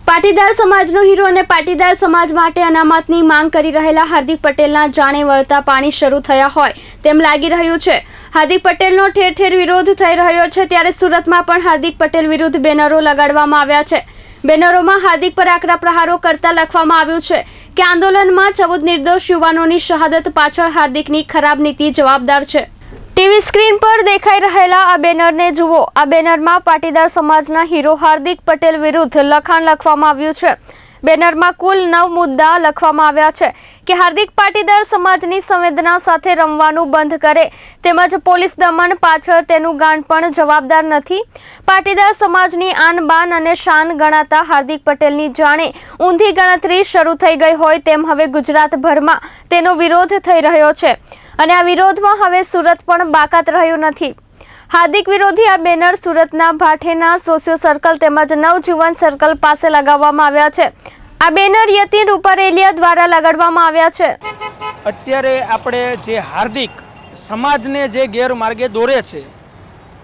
પાટીદાર સમાજનો હીરો અને પાટીદાર સમાજ માટે અનામતની માંગ કરી રહેલા હાર્દિક પટેલના જાણે વળતા પાણી શરૂ થયા હોય તેમ લાગી રહ્યું છે। હાર્દિક પટેલનો ઠેર ઠેર વિરોધ થઈ રહ્યો છે, ત્યારે સુરતમાં પણ હાર્દિક પટેલ વિરુદ્ધ બેનરો લગાડવામાં આવ્યા છે। બેનરોમાં હાર્દિક પર આકરા પ્રહારો કરતા લખવામાં આવ્યું છે કે આંદોલનમાં 14 નિર્દોષ યુવાનોની શહાદત પાછળ હાર્દિકની ખરાબ નીતિ જવાબદાર છે। ટીવી સ્ક્રીન પર દેખાઈ રહેલા આ બેનરને જુઓ। આ બેનરમાં પાટીદાર સમાજના હીરો હાર્દિક પટેલ વિરુદ્ધ લખાણ લખવામાં આવ્યું છે। બેનરમાં કુલ 9 મુદ્દા લખવામાં આવ્યા છે કે હાર્દિક પાટીદાર સમાજની સંવેદના સાથે રમવાનું બંધ કરે, તેમજ પોલીસ દમન પાછળ તેનું ગાંડ પણ જવાબદાર નથી। પાટીદાર સમાજની આન બાન અને શાન ગણાતા હાર્દિક પટેલની જાણે ઊંધી ગણતરી શરૂ થઈ ગઈ હોય તેમ હવે ગુજરાતભરમાં તેનો વિરોધ થઈ રહ્યો છે અને આ વિરોધમાં હવે સુરત પણ બાકાત રહ્યું નથી। હાર્દિક વિરોધી આ બેનર સુરતના ભાઠેના સોશિયો સર્કલ તેમજ નવજીવન સર્કલ પાસે લગાવવામાં આવ્યા છે। આ બેનર યતીન રૂપારેલિયા દ્વારા લગાડવામાં આવ્યા છે। અત્યારે આપણે જે હાર્દિક સમાજને જે ગેરમાર્ગે દોરે છે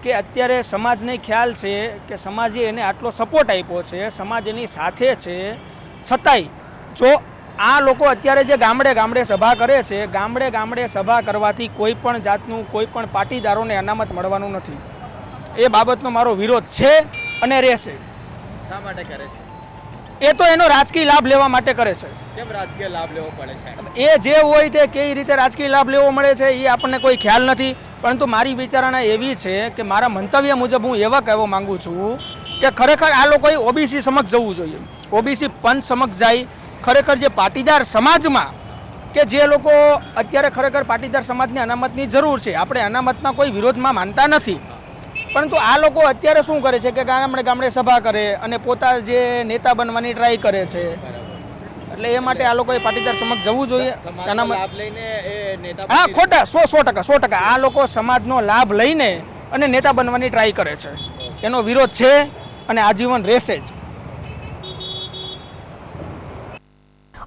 કે અત્યારે સમાજને ખ્યાલ છે કે સમાજે એને આટલો સપોર્ટ આપ્યો છે, સમાજ એની સાથે છે, છતાંય જો આ લોકો અત્યારે જે ગામડે ગામડે સભા કરે છે, ગામડે ગામડે સભા કરવાથી કોઈ પણ જાતનું કોઈ પણ પાટીદારોને અનામત મળવાનું નથી। એ બાબતનો મારો વિરોધ છે અને રહેશે। શા માટે કરે છે? એ તો એનો રાજકીય લાભ લેવા માટે કરે છે। કેમ રાજકીય લાભ લેવો પડે છે? એ જે હોય તે કઈ રીતે રાજકીય લાભ લેવો મળે છે એ આપણને કોઈ ખ્યાલ નથી, પરંતુ મારી વિચારણા એવી છે કે મારા મંતવ્ય મુજબ હું એવા કહેવા માંગુ છું કે ખરેખર આ લોકોએ ઓબીસી સમક્ષ જવું જોઈએ। ઓબીસી પંચ સમક્ષ જાય, ખરેખર જે પાટીદાર સમાજમાં કે જે લોકો અત્યારે ખરેખર પાટીદાર સમાજની અનામતની જરૂર છે, આપણે અનામતના કોઈ વિરોધમાં માનતા નથી, પરંતુ આ લોકો અત્યારે શું કરે છે કે ગામડે ગામડે સભા કરે અને પોતા જે નેતા બનવાની ટ્રાય કરે છે। એટલે એ માટે આ લોકોએ પાટીદાર સમક્ષ જવું જોઈએ। હા, ખોટા 100% આ લોકો સમાજનો લાભ લઈને અને નેતા બનવાની ટ્રાય કરે છે। એનો વિરોધ છે અને આજીવન રહેશે જ।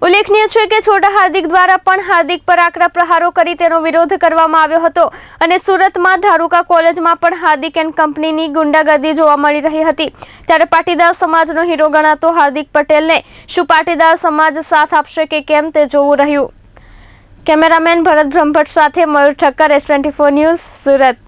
ઉલ્લેખનીય છે કે છોટા હાર્દિક દ્વારા પણ હાર્દિક પર આકરા પ્રહારો કરી તેનો વિરોધ કરવામાં આવ્યો હતો અને સુરતમાં ધારુકા કોલેજમાં પણ હાર્દિક એન્ડ કંપનીની ગુંડાગર્દી જોવા મળી રહી હતી। ત્યારે પાટીદાર સમાજનો હીરો ગણાતો હાર્દિક પટેલને શું પાટીદાર સમાજ સાથ આપશે કે કેમ તે જોવું રહ્યું। કેમેરામેન ભરત બ્રહ્મભટ્ટ સાથે મયુર ઠક્કર, S24 ન્યૂઝ, સુરત।